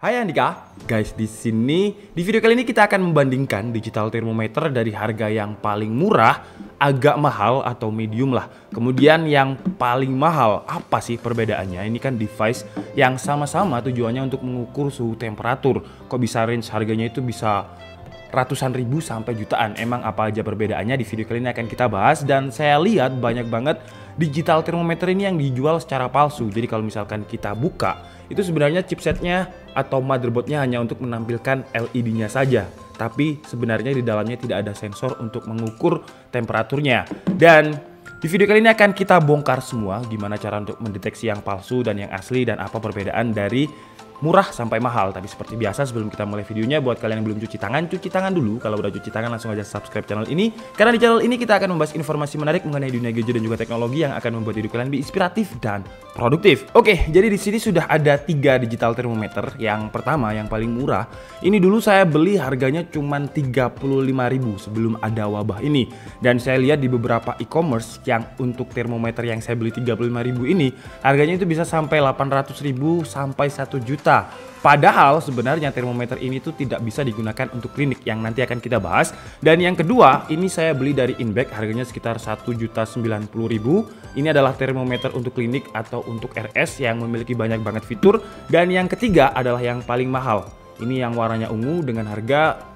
Hai Andika, guys di video kali ini kita akan membandingkan digital thermometer dari harga yang paling murah, agak mahal atau medium lah. Kemudian yang paling mahal, apa sih perbedaannya? Ini kan device yang sama-sama tujuannya untuk mengukur suhu temperatur. Kok bisa range harganya itu bisa ratusan ribu sampai jutaan? Emang apa aja perbedaannya? Di video kali ini akan kita bahas, dan saya lihat banyak banget digital thermometer ini yang dijual secara palsu. Jadi kalau misalkan kita buka, itu sebenarnya chipsetnya atau motherboardnya hanya untuk menampilkan LED-nya saja, tapi sebenarnya di dalamnya tidak ada sensor untuk mengukur temperaturnya. Dan di video kali ini akan kita bongkar semua gimana cara untuk mendeteksi yang palsu dan yang asli, dan apa perbedaan dari murah sampai mahal. Tapi seperti biasa, sebelum kita mulai videonya, buat kalian yang belum cuci tangan dulu. Kalau udah cuci tangan, langsung aja subscribe channel ini, karena di channel ini kita akan membahas informasi menarik mengenai dunia gadget dan juga teknologi yang akan membuat hidup kalian lebih inspiratif dan produktif. Oke, jadi di sini sudah ada 3 digital thermometer. Yang pertama, yang paling murah, ini dulu saya beli harganya cuma 35.000 sebelum ada wabah ini. Dan saya lihat di beberapa e-commerce yang untuk termometer yang saya beli 35.000 ini, harganya itu bisa sampai 800.000 sampai 1 juta. Padahal sebenarnya termometer ini tuh tidak bisa digunakan untuk klinik, yang nanti akan kita bahas. Dan yang kedua, ini saya beli dari Inbek, harganya sekitar 1.090.000. Ini adalah termometer untuk klinik atau untuk RS yang memiliki banyak banget fitur. Dan yang ketiga adalah yang paling mahal. Ini yang warnanya ungu dengan harga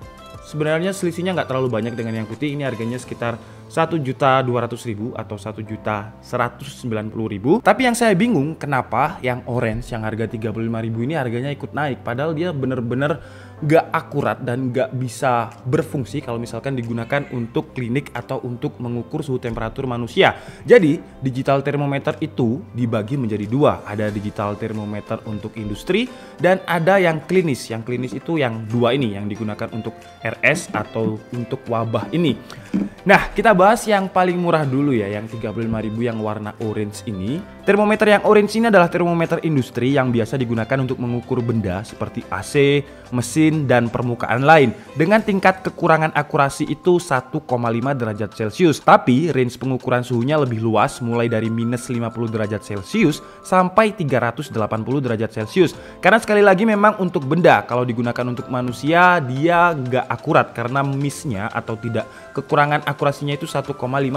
sebenarnya selisihnya nggak terlalu banyak dengan yang putih. Ini harganya sekitar 1.200.000 atau 1.190.000. Tapi yang saya bingung, kenapa yang orange yang harga 35.000 ini harganya ikut naik, padahal dia bener-bener gak akurat dan gak bisa berfungsi kalau misalkan digunakan untuk klinik atau untuk mengukur suhu temperatur manusia. Jadi digital thermometer itu dibagi menjadi 2. Ada digital thermometer untuk industri dan ada yang klinis. Yang klinis itu yang 2 ini, yang digunakan untuk RS atau untuk wabah ini. Nah, kita bahas yang paling murah dulu ya, yang 35.000 yang warna orange ini. Termometer yang orange ini adalah termometer industri yang biasa digunakan untuk mengukur benda seperti AC, mesin, dan permukaan lain dengan tingkat kekurangan akurasi itu 1,5 derajat Celcius. Tapi range pengukuran suhunya lebih luas, mulai dari minus 50 derajat Celcius sampai 380 derajat Celcius. Karena sekali lagi memang untuk benda, kalau digunakan untuk manusia dia nggak akurat karena miss-nya atau tidak, kekurangan akurasinya itu 1,5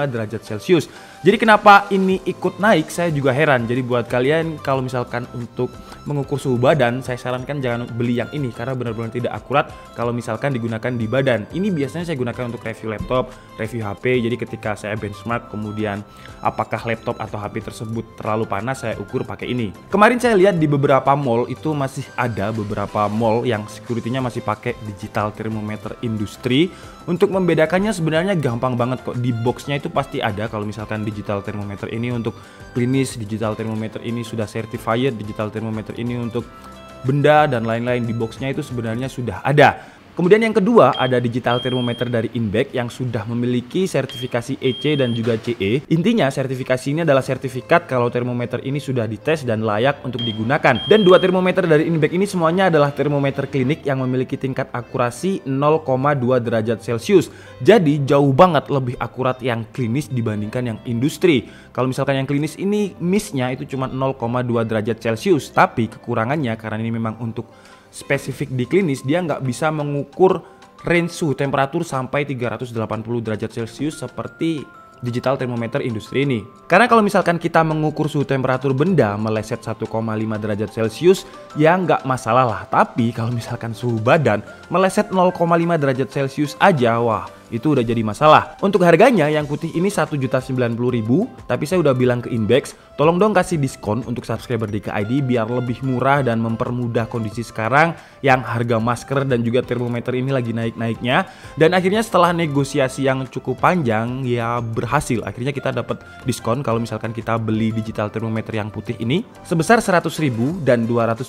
derajat Celcius. Jadi kenapa ini ikut naik, saya juga heran. Jadi buat kalian kalau misalkan untuk mengukur suhu badan, saya sarankan jangan beli yang ini karena benar-benar tidak akurat kalau misalkan digunakan di badan. Ini biasanya saya gunakan untuk review laptop, review HP. Jadi ketika saya benchmark kemudian apakah laptop atau HP tersebut terlalu panas, saya ukur pakai ini. Kemarin saya lihat di beberapa mall itu masih ada beberapa mall yang security-nya masih pakai digital thermometer industri. Untuk membedakannya sebenarnya gampang banget kok. Di boxnya itu pasti ada kalau misalkan digital thermometer ini untuk klinis, digital thermometer ini sudah certified, digital thermometer ini untuk benda dan lain-lain. Di boxnya itu sebenarnya sudah ada. Kemudian yang kedua ada digital thermometer dari Inbek yang sudah memiliki sertifikasi EC dan juga CE. Intinya sertifikasi ini adalah sertifikat kalau termometer ini sudah dites dan layak untuk digunakan. Dan 2 termometer dari Inbek ini semuanya adalah termometer klinik yang memiliki tingkat akurasi 0,2 derajat Celcius. Jadi jauh banget lebih akurat yang klinis dibandingkan yang industri. Kalau misalkan yang klinis ini miss-nya itu cuma 0,2 derajat Celcius, tapi kekurangannya karena ini memang untuk spesifik di klinis, dia nggak bisa mengukur range suhu temperatur sampai 380 derajat Celcius seperti digital thermometer industri ini. Karena kalau misalkan kita mengukur suhu temperatur benda meleset 1,5 derajat Celcius, ya nggak masalah lah. Tapi kalau misalkan suhu badan meleset 0,5 derajat Celcius aja, wah itu udah jadi masalah. Untuk harganya yang putih ini 1.090.000, tapi saya udah bilang ke Inbex, tolong dong kasih diskon untuk subscriber DKID biar lebih murah dan mempermudah kondisi sekarang yang harga masker dan juga termometer ini lagi naik-naiknya. Dan akhirnya setelah negosiasi yang cukup panjang, ya berhasil. Akhirnya kita dapat diskon kalau misalkan kita beli digital termometer yang putih ini sebesar 100.000 dan 209.000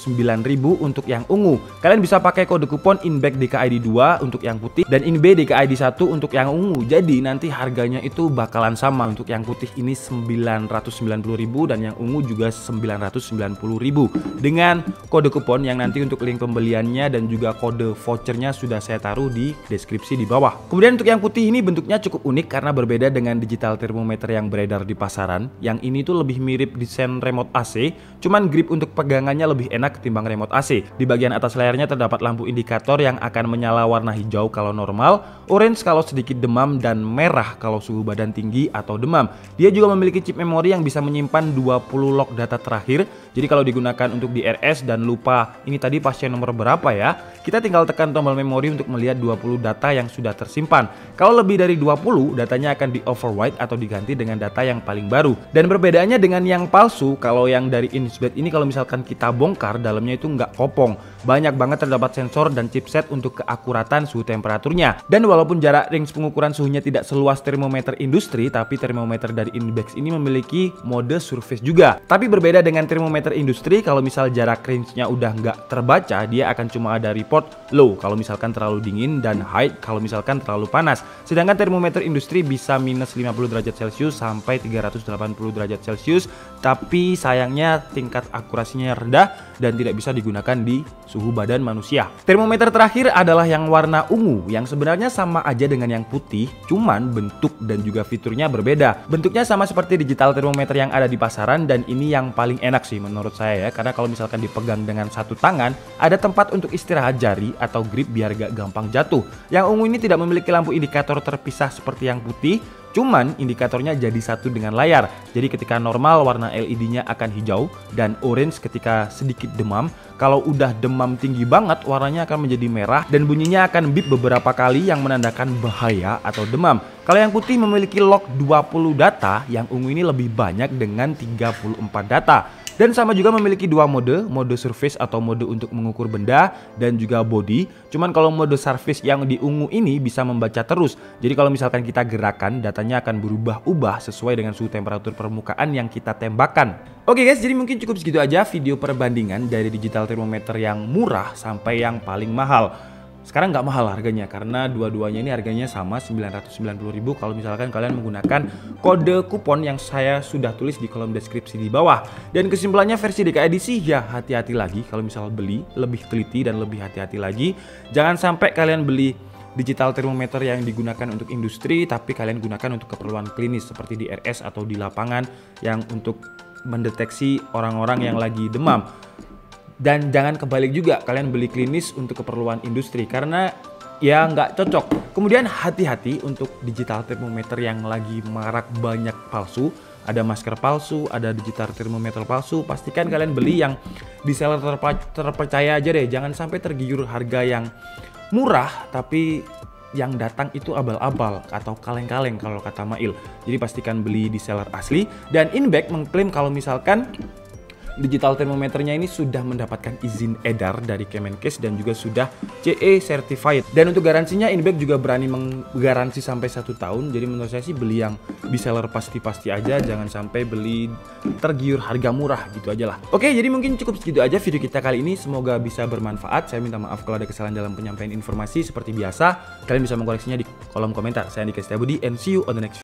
untuk yang ungu. Kalian bisa pakai kode kupon INBEK DKID 2 untuk yang putih dan INB DKID 1 itu untuk yang ungu. Jadi nanti harganya itu bakalan sama. Untuk yang putih ini 990.000 dan yang ungu juga 990.000 dengan kode kupon yang nanti untuk link pembeliannya dan juga kode vouchernya sudah saya taruh di deskripsi di bawah. Kemudian untuk yang putih ini bentuknya cukup unik karena berbeda dengan digital thermometer yang beredar di pasaran. Yang ini tuh lebih mirip desain remote AC, cuman grip untuk pegangannya lebih enak ketimbang remote AC. Di bagian atas layarnya terdapat lampu indikator yang akan menyala warna hijau kalau normal, orange kalau sedikit demam, dan merah kalau suhu badan tinggi atau demam. Dia juga memiliki chip memori yang bisa menyimpan 20 log data terakhir. Jadi kalau digunakan untuk di RS dan lupa ini tadi pasien nomor berapa ya, kita tinggal tekan tombol memori untuk melihat 20 data yang sudah tersimpan. Kalau lebih dari 20, datanya akan di overwrite atau diganti dengan data yang paling baru. Dan perbedaannya dengan yang palsu, kalau yang dari Insbet ini kalau misalkan kita bongkar, dalamnya itu nggak kopong. Banyak banget terdapat sensor dan chipset untuk keakuratan suhu temperaturnya. Dan walaupun jarak range pengukuran suhunya tidak seluas termometer industri, tapi termometer dari Inbex ini memiliki mode surface juga. Tapi berbeda dengan termometer industri, kalau misal jarak range-nya udah nggak terbaca, dia akan cuma ada report low kalau misalkan terlalu dingin dan high kalau misalkan terlalu panas. Sedangkan termometer industri bisa minus 50 derajat Celcius sampai 380 derajat Celcius, tapi sayangnya tingkat akurasinya rendah dan tidak bisa digunakan di suhu badan manusia. Termometer terakhir adalah yang warna ungu, yang sebenarnya sama aja dengan yang putih, cuman bentuk dan juga fiturnya berbeda. Bentuknya sama seperti digital termometer yang ada di pasaran, dan ini yang paling enak sih menurut saya ya, karena kalau misalkan dipegang dengan satu tangan, ada tempat untuk istirahat jari atau grip biar gak gampang jatuh. Yang ungu ini tidak memiliki lampu indikator terpisah seperti yang putih, cuman indikatornya jadi satu dengan layar. Jadi ketika normal warna LED-nya akan hijau dan orange ketika sedikit demam. Kalau udah demam tinggi banget warnanya akan menjadi merah dan bunyinya akan beep beberapa kali yang menandakan bahaya atau demam. Kalau yang putih memiliki log 20 data, yang ungu ini lebih banyak dengan 34 data. Dan sama juga memiliki dua mode surface atau mode untuk mengukur benda dan juga body. Cuman kalau mode surface yang di ungu ini bisa membaca terus. Jadi kalau misalkan kita gerakan, datanya akan berubah-ubah sesuai dengan suhu temperatur permukaan yang kita tembakkan. Oke guys, jadi mungkin cukup segitu aja video perbandingan dari digital thermometer yang murah sampai yang paling mahal. Sekarang nggak mahal harganya karena dua-duanya ini harganya sama 990.000 kalau misalkan kalian menggunakan kode kupon yang saya sudah tulis di kolom deskripsi di bawah. Dan kesimpulannya versi DK edisi ya hati-hati lagi kalau misal beli, lebih teliti dan lebih hati-hati lagi. Jangan sampai kalian beli digital thermometer yang digunakan untuk industri tapi kalian gunakan untuk keperluan klinis seperti di RS atau di lapangan yang untuk mendeteksi orang-orang yang lagi demam. Dan jangan kebalik juga, kalian beli klinis untuk keperluan industri karena ya nggak cocok. Kemudian hati-hati untuk digital thermometer yang lagi marak banyak palsu. Ada masker palsu, ada digital thermometer palsu. Pastikan kalian beli yang di seller terpercaya aja deh. Jangan sampai tergiur harga yang murah tapi yang datang itu abal-abal atau kaleng-kaleng kalau kata Mail. Jadi pastikan beli di seller asli. Dan Inbex mengklaim kalau misalkan digital thermometernya ini sudah mendapatkan izin edar dari Kemenkes dan juga sudah CE certified. Dan untuk garansinya Inbex juga berani menggaransi sampai 1 tahun. Jadi menurut saya sih beli yang di seller pasti-pasti aja, jangan sampai beli tergiur harga murah gitu aja lah. Oke, jadi mungkin cukup segitu aja video kita kali ini. Semoga bisa bermanfaat. Saya minta maaf kalau ada kesalahan dalam penyampaian informasi. Seperti biasa, kalian bisa mengkoreksinya di kolom komentar. Saya Andika Setiabudi and see you on the next video.